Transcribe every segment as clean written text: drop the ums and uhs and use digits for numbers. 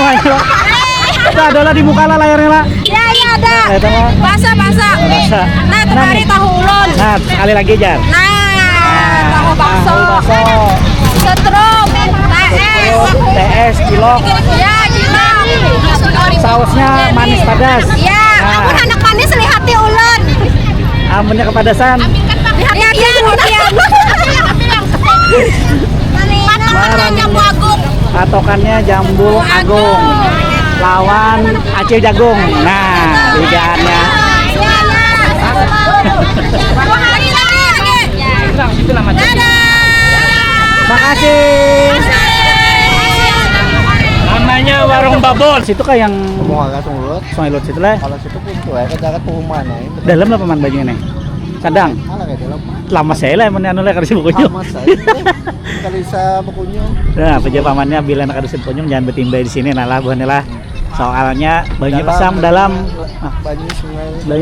namanya lah. Itu adalah di muka lah layarnya lah. Ya iya ada. Basa. Nah kemari tahu ulun. Nah sekali lagi Jar. Nah tahu bakso. Setrum. TS cilok. Ya cilok. Sausnya manis pedas. Ya. Amun anak manis lihati ulun. Amunnya kepadasan. Lihat Patokannya Jambu Agung. Patokannya Jambu Agung. Lawan Aceh Jagung. Nah, ligaannya. Makasih. Namanya Warung Babon. Situ kah yang Sungai Lut situ lah. Kalau situ pun tuh ya, jagat perumahan ya. Dalam lah paman bajunya nih. Sadang. Malah kayak dalam. Lama saya lah yang anu lah kada bukunya. Lama saya. Kali sa bukunya. Nah, peja pamannya bila nak ada punyung jangan bertimbai di sini nah lah buahnya lah. Soalnya banyak pasang dalam banyu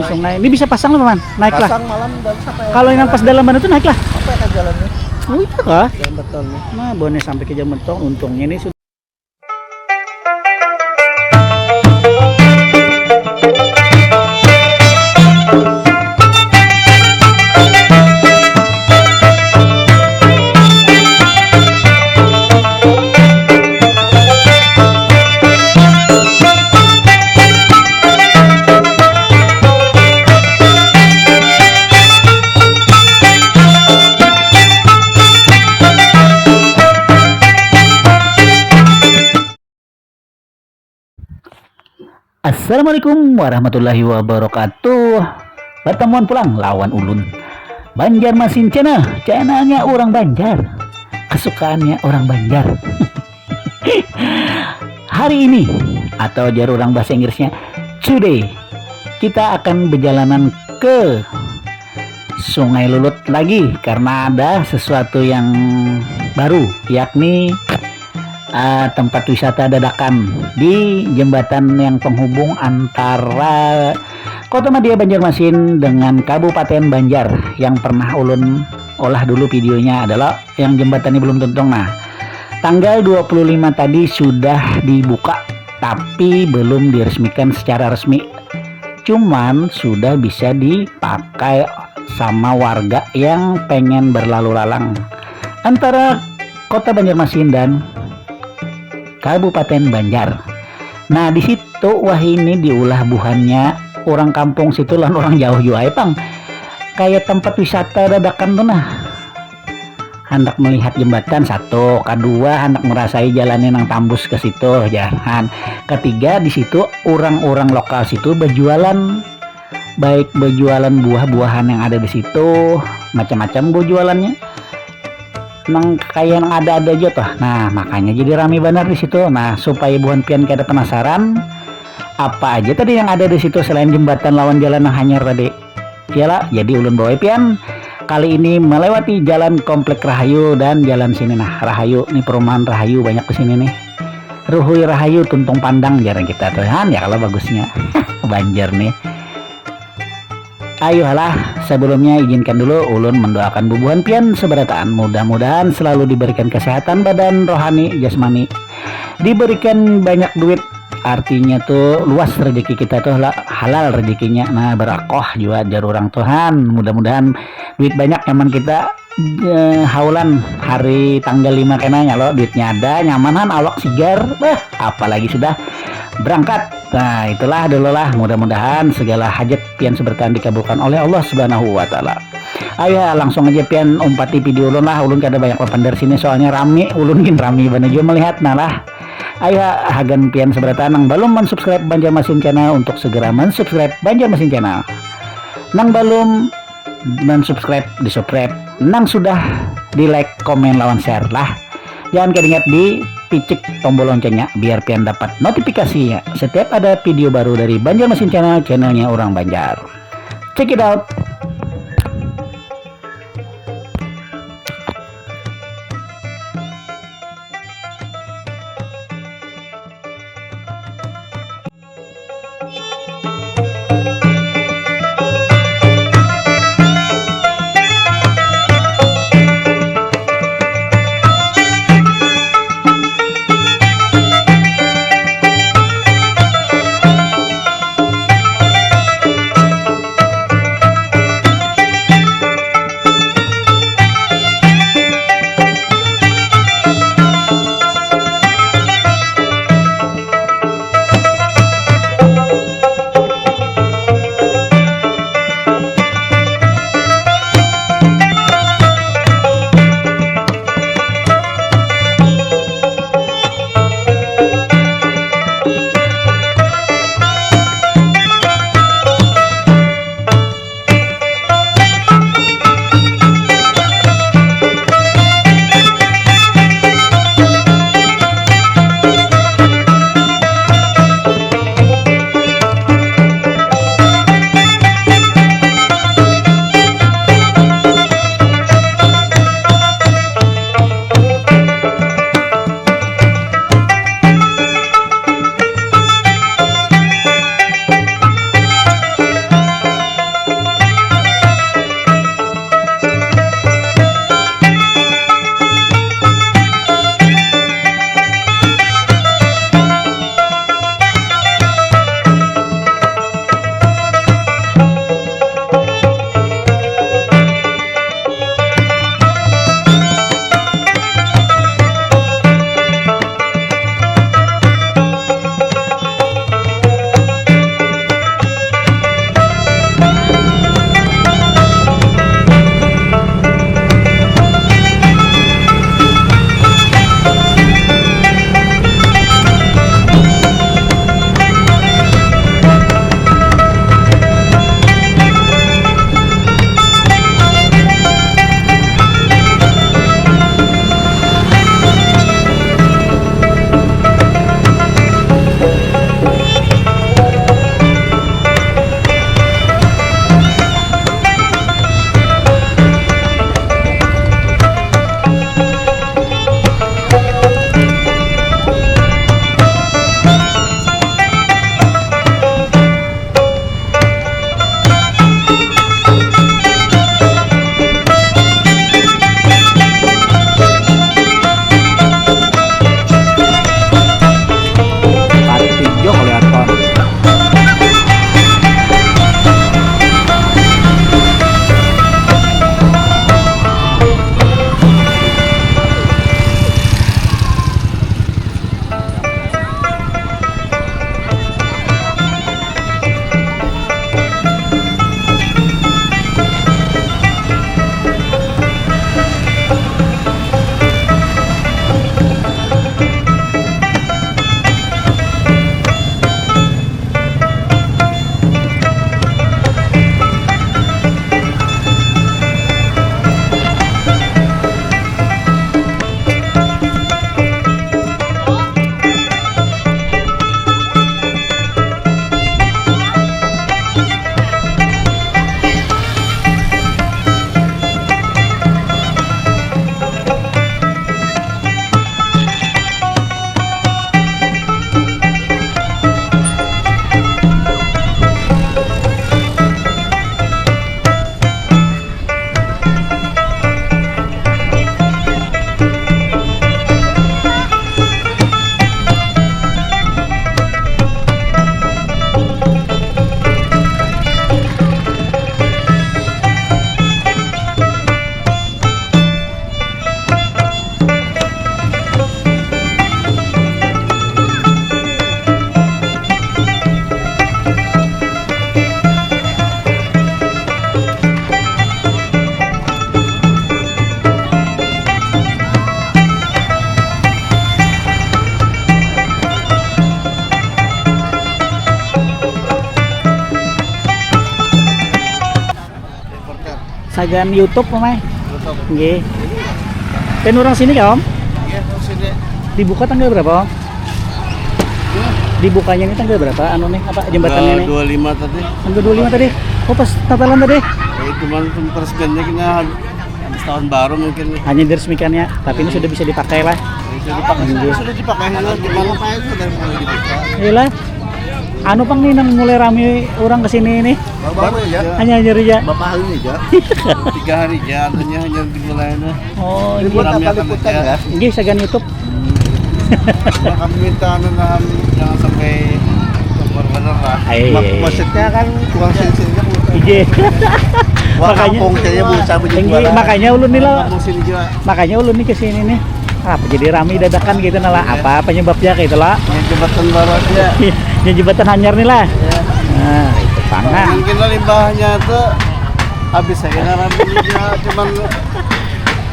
sungai. Ini bisa pasang lah paman, naik lah. Pasang malam dan sampai. Kalau yang pas dalam mana tuh naik lah. Apa ya jalannya? Oh itu kah? Jalan beton. Nah, bonnya sampai ke jam beton. Untungnya ini sudah. Assalamualaikum warahmatullahi wabarakatuh. Pertemuan pulang lawan ulun Banjarmasin channelnya orang Banjar, kesukaannya orang Banjar. Hari ini atau jar orang bahasa Inggrisnya today, kita akan berjalanan ke Sungai Lulut lagi karena ada sesuatu yang baru, yakni tempat wisata dadakan di jembatan yang penghubung antara Kota Madia Banjarmasin dengan Kabupaten Banjar. Yang pernah ulun olah dulu videonya adalah yang jembatan ini belum tuntung. Nah, tanggal 25 tadi sudah dibuka tapi belum diresmikan secara resmi, cuman sudah bisa dipakai sama warga yang pengen berlalu lalang antara Kota Banjarmasin dan Kabupaten Banjar. Nah di situ wah ini diulah buhannya orang kampung situ lan orang jauh juga pang kayak tempat wisata dadakan tuh. Nah hendak melihat jembatan satu, kedua hendak merasai jalannya nang tambus ke situ jangan, ketiga di situ orang-orang lokal situ berjualan, baik berjualan buah-buahan yang ada di situ, macam-macam berjualannya nang kayak yang ada aja tuh. Nah makanya jadi rame benar di situ. Nah supaya buan pian kada penasaran apa aja tadi yang ada di situ selain jembatan lawan jalan yang hanyar tadi, iyalah jadi ulun bawa pian kali ini melewati jalan Komplek Rahayu dan jalan sini. Nah Rahayu nih, perumahan Rahayu banyak di sini nih. Ruhui Rahayu tuntung pandang jarang kita tuhan ya kalau bagusnya. Banjar nih. Ayolah, sebelumnya izinkan dulu ulun mendoakan bubuhan pian seberataan. Mudah-mudahan selalu diberikan kesehatan badan, rohani, jasmani, diberikan banyak duit, artinya tuh luas rezeki kita tuh halal rezekinya. Nah berakoh juga jar orang Tuhan, mudah-mudahan duit banyak nyaman kita haulan hari tanggal 5 kenanya loh, duitnya ada nyamanan awak sigar apalagi sudah berangkat. Nah itulah dulu lah, mudah-mudahan segala hajat pian sebertahan dikabulkan oleh Allah Subhanahu wa taala. Ayo langsung aja pian umpati video ulun lah, ulun kada banyak papan dari sini soalnya rame, ulun gin rame bana juga melihat. Nah lah ayo hagan pian sebertahan nang belum mensubscribe Banjarmasin channel untuk segera mensubscribe Banjarmasin channel. Nang belum mensubscribe di subscribe, nang sudah di like, komen, lawan share lah. Jangan keinget di picik tombol loncengnya biar pian dapat notifikasinya setiap ada video baru dari Banjarmasin channelnya orang Banjar. Check it out. Sagan YouTube Mamai. Tutup. Nggih. Kan orang sini ya Om? Iya, terus sini. Dibuka tanggal berapa Om? Dibukanya ini tanggal berapa? Anu nih apa jembatannya nih? 25 tadi. Tanggal 25 tadi. Oh pas Natalan tadi. Cuman peresmiannya kena habis tahun baru mungkin. Hanya diresmikannya, tapi ini sudah bisa dipakai lah. Sudah dipakai gimana Pak itu dari mulai dibuka. Iyalah. Anu pang nih nang mulai rame orang kesini ini. Baru ya. Hanya nyari ya. Bapak hari ya. 3 hari ya, artinya hanya dimulainya. Oh, ini Dibuat apa liputan ya? nggih sagan YouTube. Kami minta anu jangan sampai benar lah. Maksudnya kan kurang sensinya. Iya. Wah, Makanya kampung saya berusaha Nggih, berjualan. makanya ulun nih lah. Kampung sini juga. Makanya ulun nih kesini nih. Apa jadi rame dadakan gitu nah lah. Apa penyebabnya gitu lah. Yang jembatan baru aja. Yang jembatan hanyar nih lah. Ya. Nah, itu pangan. Mungkin lah limbahnya tuh habis saya ramenya cuman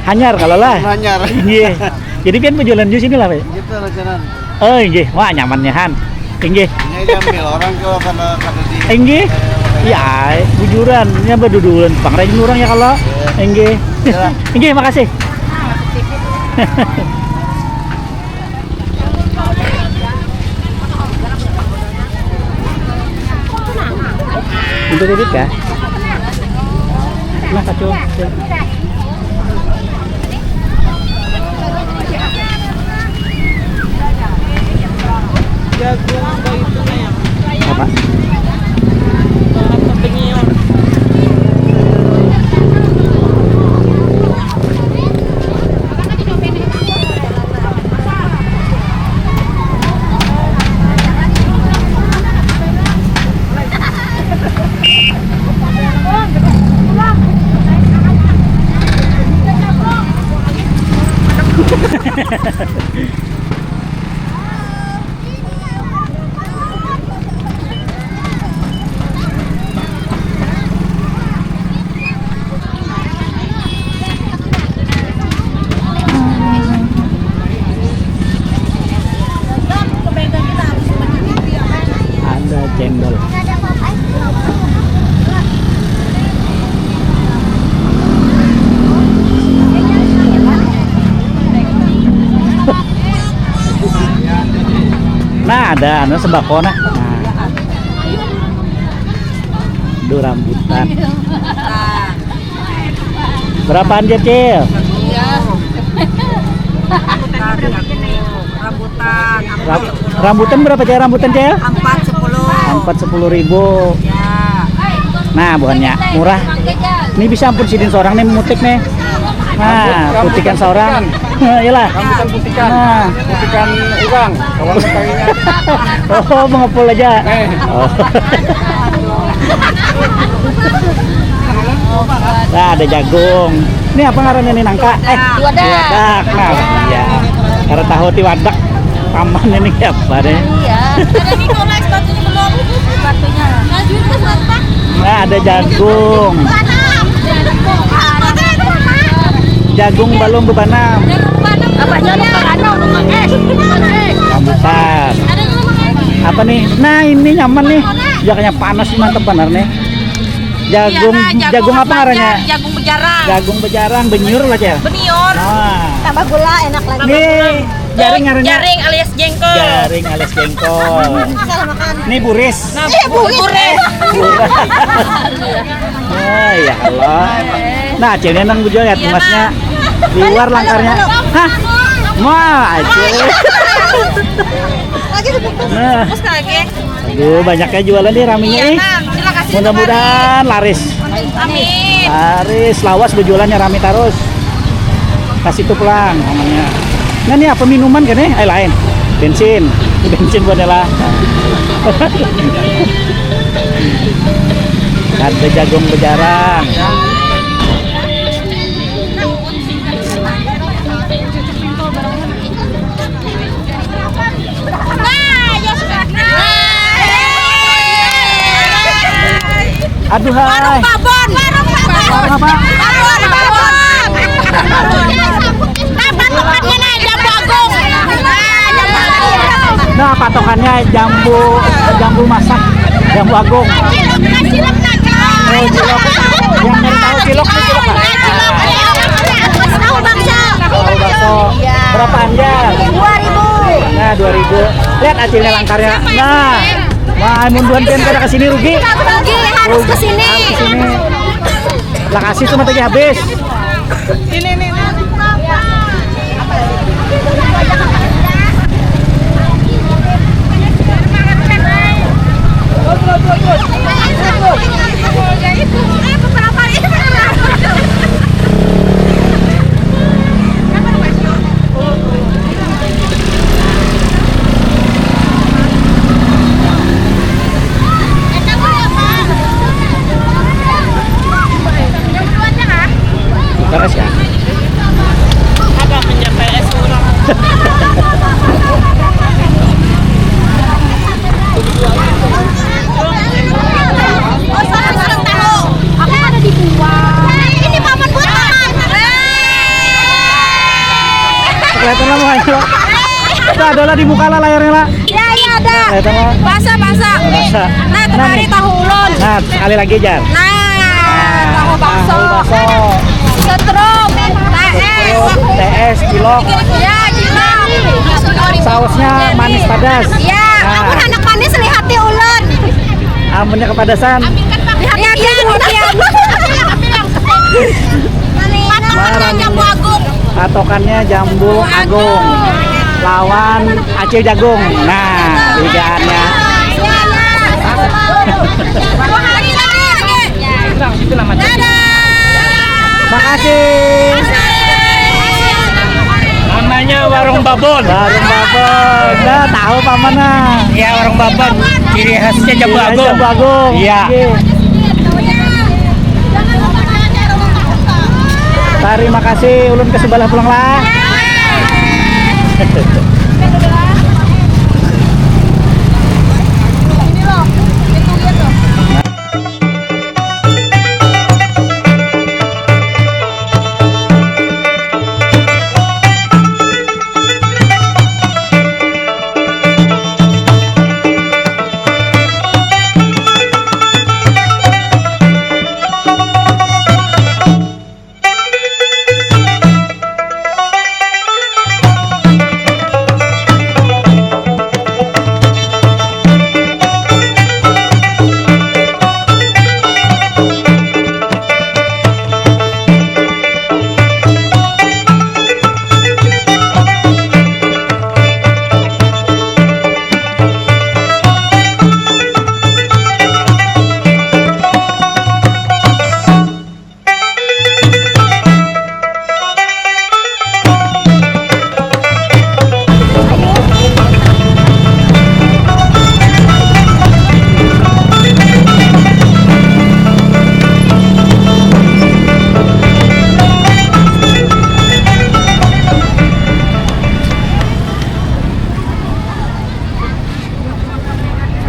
Hanyar kalau lah. hanyar. Iya. Jadi kan penjualan jus ini lah, Pak. Gitu rencana. Oh, nggih. Wah, nyamannya Han. Nggih. Ini diambil orang kalau karena di Nggih. Ya, bujuran. Nya berdudulan pangrajin orang ya kalau. Nggih. Nggih, makasih. Untuk edit kah? Nah, kacau. Apa? Ada cendol. Nah, ada anu sembako nah. Aduh, rambutan. Berapaan Cecil? Rambutan. Rambutan berapa Cel? Rambutan Cel? 410. 4.10.000. Ya. Nah, bukannya murah. Ini bisa ampun sidin seorang nih memutik nih. Nah, putikan seorang. Iyalah. rambutan putikan. Nah. Putikan uang, kawan kayaknya. Oh, mengepul aja. Oh. Nah, ada jagung. Ini apa ngarannya nih nangka? Wadak. Nah, iya. Karena tahu ti wadak. Paman ini apa deh? Iya. Ada Nikolai batunya belum? Batunya. Lanjut ke Santa. Nah, ada jagung. Jagung balung bebanam. Apa jalan Rambutan. Apa nih? Nah, ini nyaman nih. Jakanya panas sih, mantep bener nih. Jagung apa ngarannya? Jagung bejarang. Jagung bejarang, benyur lah Cel. Benior. Nah, Tambah gula enak lagi. nih jaring ngarannya. Jaring alias jengkol. Jaring alias jengkol. Ini buris. Nah, buris. Oh ya Allah. Nah, Celnya nang bujol ya tumasnya. Di luar langkarnya. Hah? Wah, Acil. Nah, Terus lagi. aduh banyaknya jualan nih raminya nih. Mudah-mudahan laris. Amin. Laris, lawas berjualannya rame terus. Kasih tuh pulang namanya. Nah, ini apa minuman kan nih? Lain. Bensin. Bensin buat lah. Ada jagung bejarang. Aduh hai. Babon. Warung apa? Nah, patokannya jambu masak, jambu agung. Oh, cilok. Yang nyari tahu cilok nih, cilok 5.000. Lihat hasilnya langkarnya. Nah, wah munduan pian kada kesini rugi. Rugi harus ke sini. Harus kesini. Lah kasih cuma tadi habis. Ini. Keras ya. Ada mencapai es kurang. Aku ada di buah. Ini paman buat paman. Kelihatan lah mukanya. Tuh adalah di muka lah layarnya lah. Ya ada. Kelihatan lah. Basah. Basah. Nah, kemari tahu ulun. Nah, sekali lagi Jar. Nah, tahu bakso. Bakso. Setrum, TS kilo. Ya, cilok. Sausnya manis pedas. Ya, ampun anak manis lihati ulun. Amunnya kepadasan. Lihat Patokannya jambu agung. Patokannya jambu agung. Lawan Aceh jagung. Nah, ligaannya. Makasih. Namanya Warung Babon. Warung Babon. Nah, tahu paman nah. Ya, Warung Babon. Ciri khasnya jambu agung. Jambu agung. Iya. Terima kasih. Ulun ke sebelah pulang lah.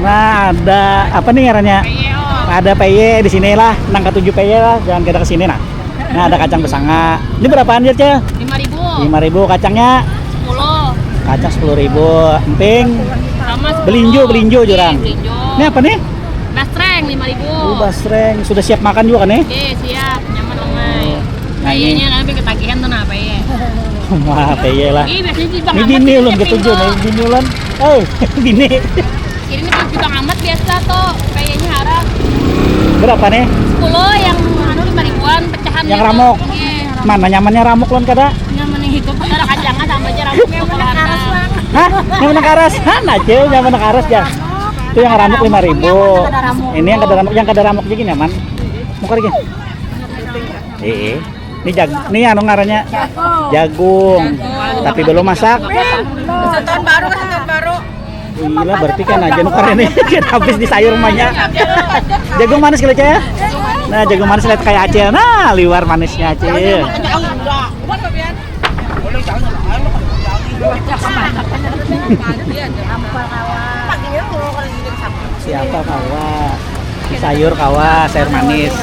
Nah, ada apa nih ngarannya? Ada peye di sini lah, nang ke 7 peye lah, jangan kita ke sini nah. Nah, ada kacang besanga. Ini berapaan dia, Ceh? 5.000. 5.000 kacangnya. 10. Kacang 10.000. Emping Sama 10. belinjo jurang. Belinjo. Ini apa nih? Basreng 5.000. Basreng. Sudah siap makan juga kan nih? Oke, siap. Nyaman lemai. Nah, ini. Kayaknya nanti ketagihan tuh nah peye. Wah, peye lah. Ih, biasanya di Bang Ini Ahmad bini sih, ulun dia ketujuh pinggul. nih, bini ulun. Eh, bini. Ini di Bang Ahmad biasa tuh peyenya harap Berapa nih? 10 yang anu 5.000-an pecahan. Yang gitu. ramok. Iya. Mana nyamannya ramuk lon kada? Nyaman yang hidup ada kacangnya sama aja ramoknya kalau ada. Hah? Nyaman karas? Hah, nace nyaman karas ya. Itu yang ramuk 5.000. Ini yang kada ramuk jadi nyaman. Muka lagi. Ini anu ngarannya jagung. Tapi belum masak. Tahun baru. Gila berarti kan aja nukar ini habis di sayur rumahnya. Jagung manis kali ya. Nah, jagung manis lihat kayak Aceh. Nah, liwar manisnya Aceh. Siapa kawa? Sayur kawa, sayur manis.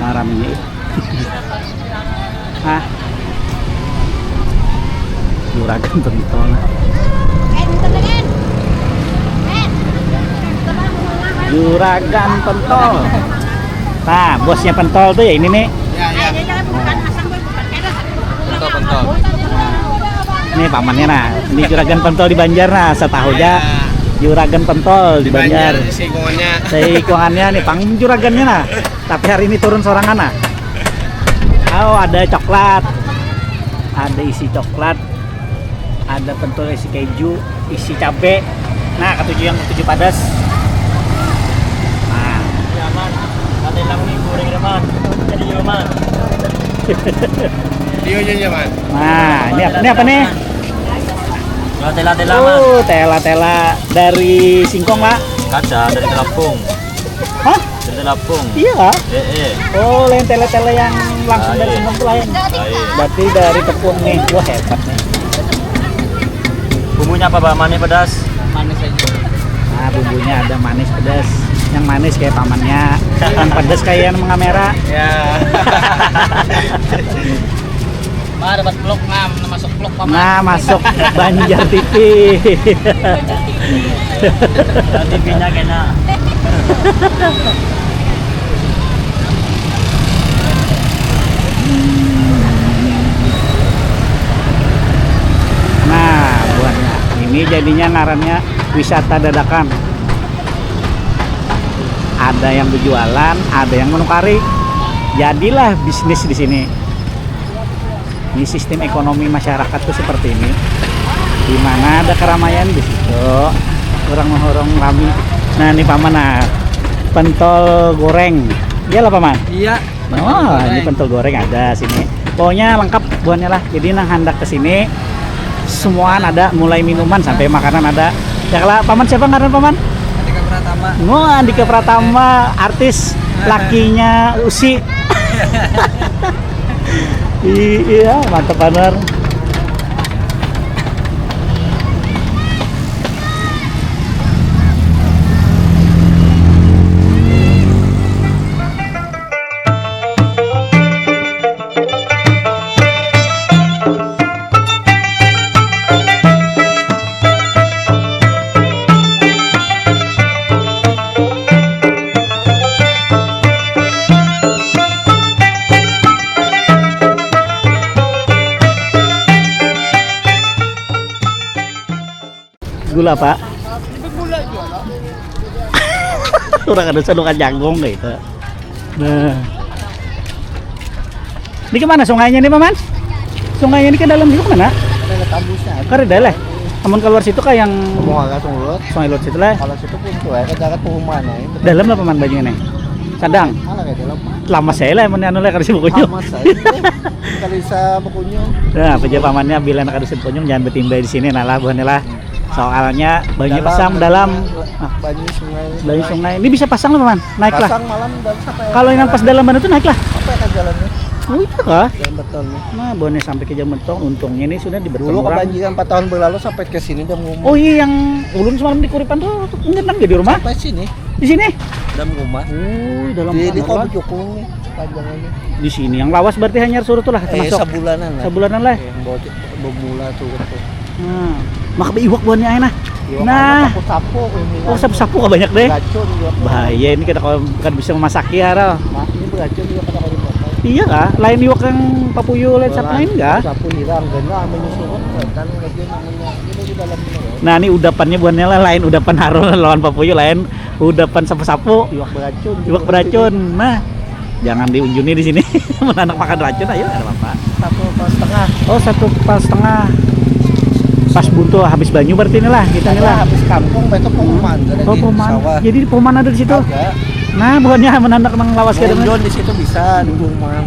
Maram ini. Hah? Juragan pentol. Juragan pentol. Nah, bosnya pentol tuh ya ini nih. Pentol. Ini pamannya nah. Ini juragan pentol di Banjar nah. Setahu aja juragan pentol di Banjar. Seikungannya nih pang juragannya nah. Tapi hari ini turun sorangan nah. Oh, ada coklat. Ada isi coklat. Ada pentol isi keju, isi cabe. Nah, ketujuh yang ketujuh padas. Nah, Aman. Ada lang nih goreng naman. Jadi aman. nah ini apa nih? Latte-latte laman. Oh, tela-tela dari Singkong lah. Kaca dari Lampung. Hah? Dari Lampung. Iya. Oh, lain tela-tela yang langsung dari Lain. Singkong tuh lain. Lain. Berarti dari tepung nih. Wah, hebat nih. Bumbunya apa, Pak? Manis pedas? Manis aja. Nah, bumbunya ada manis pedas. Yang manis kayak pamannya, yang pedas kayak yang mengamera. Ya. Dapat blok masuk blok paman. Nah, masuk Banjar TV. TV-nya kena. Nah, buahnya. Ini jadinya ngarannya wisata dadakan. Ada yang berjualan, ada yang menukari. Jadilah bisnis di sini. Ini sistem ekonomi masyarakat tuh seperti ini. Di mana ada keramaian di situ, orang-orang rame. Nah, ini paman nah, pentol goreng. Iyalah paman. Iya. Oh, ini pentol goreng ada sini. Pokoknya lengkap buahnya lah. Jadi nang hendak ke sini semuaan ada, mulai minuman sampai makanan ada. Ya kalau paman siapa ngaran paman? Andika Pratama. Oh, Andika Pratama, artis lakinya Usi. Iya, mantap bener. Gula pak. Orang ada sandukan janggung gitu. Nah, ini kemana sungainya nih paman? Sungainya ini ke dalam situ mana? Ada tambusnya. Karena lah. Namun keluar situ kah yang Mau agak tunggu. sungai laut situ lah. Kalau situ pun tuh ya, jagat perumahan ya. Dalam lah paman bajunya nih. Sadang. Mana kayak dalam? Lama saya lah yang anu lah karena bukunya. Amat saya. Kalau bisa bukunya. Nah, peja pamannya bila nak ada punyung jangan bertimbai di sini. Nah lah buahnya lah. Soalnya bajunya pasang dalam. Nah, Banyu sungai. dari sungai. Ini bisa pasang lah paman. Naik lah. Pasang malam dan sampai. Kalau yang pas dalam mana tuh naik lah. apa ya jalannya? Oh iya kah? Jalan beton nih. Nah, bonnya sampai ke Jalan Betong. Untungnya ini sudah di beton Dulu orang. kebanjiran 4 tahun berlalu sampai ke sini udah ngumum. Oh iya, yang ulun semalam di Kuripan tuh ngenang di rumah. Sampai sini Di sini. dalam rumah. Oh, dalam Di kamar lah. kau jukung nih panjangnya. Di sini yang lawas berarti hanya suruh tuh lah termasuk. Sebulanan lah. Sebulanan lah. Bermula tuh gitu. Nah, mak iwak buahnya aja nah. Iya, Nah. sapu-sapu ini. Oh, sapu-sapu kok banyak deh. Beracun juga. Bahaya ini kita kalau bukan bisa memasaki ya, Ral. Nah, ini beracun juga kata kalau dipotong. Iya kah? Lain iwak yang papuyo lain sapu lain enggak? Sapu hilang, gena menyusun kan lagi namanya ini di dalam ini. Nah, ini udapannya buahnya lah lain udapan haro lawan papuyo lain udapan sapu-sapu. Iwak beracun. Iwak beracun. Nah, jangan diunjungi di sini. Menanak makan racun ayo enggak apa-apa. 1,5. Oh, 1,5. Pas buntu habis banyu berarti inilah kita Kita inilah. habis kampung besok perumahan ada Oh, di perumahan. sawah. Jadi di perumahan ada di situ. Ada. Nah, bukannya menanak nang lawas ke Ngendon di situ bisa di perumahan.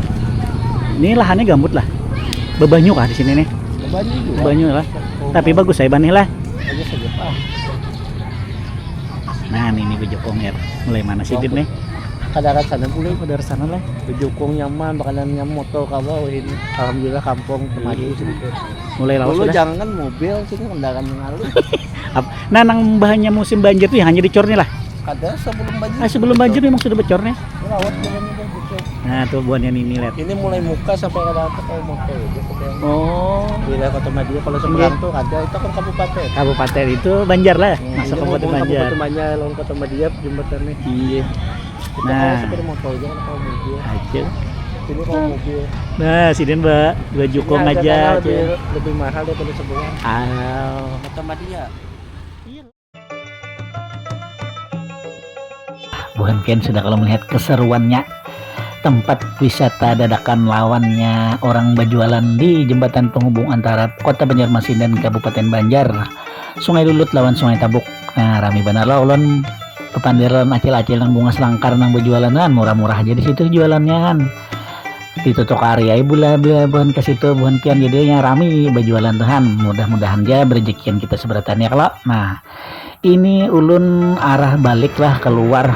Ini lahannya gambut lah. Bebanyu kah di sini nih? Banyu juga. Bebanyu lah. Tapi bagus saya banih lah. Bagus aja Pak. Nah, ini bejokong ya. Mulai mana sih Dit nih? Kadarat sana boleh. Oh, dari sana lah. Bejukung nyaman, bakalan nyam motor kawa ini. Alhamdulillah kampung maju sedikit. Mulai lawas Dulu sudah. jangan mobil sini kendaraan yang lalu. Nah, nang bahannya musim banjir tuh ya hanya dicor nih lah. Ada sebelum banjir. Ah, sebelum banjir memang sudah becor nih. Merawat jalan itu gitu. Nah, tuh buahnya ini lihat. Ini mulai muka sampai ke kalau motor itu. Oh, Wilayah Kota Madia kalau seberang tuh ada itu kan kabupaten. kabupaten itu Banjar lah. Hmm, Masuk ini kabupaten ngomong Banjar. Kabupaten Banjar lawan Kota Madia jembatannya. Iya. Kita Nah. kalau sepeda motor jangan kalau mobil. Aja. Ini mau mobil. Nah, sini Mbak, dua jukung Ini aja. harganya lebih mahal daripada sebelumnya. Sama dia. Bukan Pian sudah kalau melihat keseruannya tempat wisata dadakan lawannya orang berjualan di jembatan penghubung antara Kota Banjarmasin dan Kabupaten Banjar, Sungai Lulut lawan Sungai Tabuk. Nah, rame benar lah ulun pepandiran acil-acil nang bunga selangkar nang berjualan kan murah-murah aja di situ jualannya kan. Di tutuk area bula-bula bukan ke situ bukan Pian jadinya rame berjualan Tuhan. Mudah-mudahan aja berezekian kita seberatan ya kalau. Nah, ini ulun arah balik lah keluar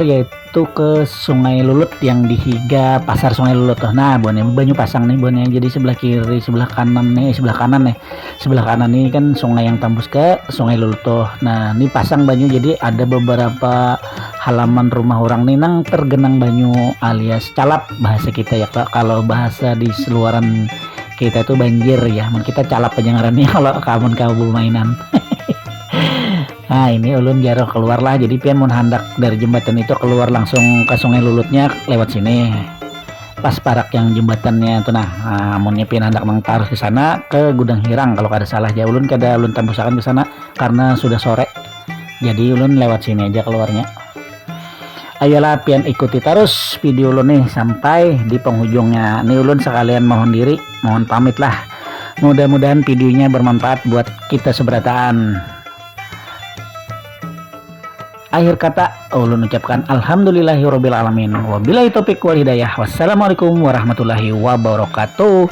yaitu ke Sungai Lulut yang di Higa Pasar Sungai Lulut tuh. Nah, bonnya banyu pasang nih bonnya. Jadi sebelah kiri, sebelah kanan nih. Sebelah kanan nih kan sungai yang tembus ke Sungai Lulut tuh. Nah, ini pasang banyu jadi ada beberapa halaman rumah orang nih nang tergenang banyu alias calap bahasa kita ya Kak. Kalau bahasa di seluaran kita itu banjir ya. Kita calap aja ngarannya kalau kamu mainan. Nah, ini ulun jaro keluar lah, jadi pian mau hendak dari jembatan itu keluar langsung ke Sungai Lulutnya lewat sini. Pas parak yang jembatannya itu nah, amunnya pian hendak mengtar ke sana ke Gudang Hirang kalau kada salah ya ulun kada ulun tembusakan ke sana karena sudah sore. Jadi ulun lewat sini aja keluarnya. Ayolah pian ikuti terus video ulun nih sampai di penghujungnya. Nih ulun sekalian mohon diri, mohon pamit lah. Mudah-mudahan videonya bermanfaat buat kita seberataan. Akhir kata ulun ucapkan alhamdulillahirabbil alamin. Wabillahi taufik wal hidayah. Wassalamualaikum warahmatullahi wabarakatuh.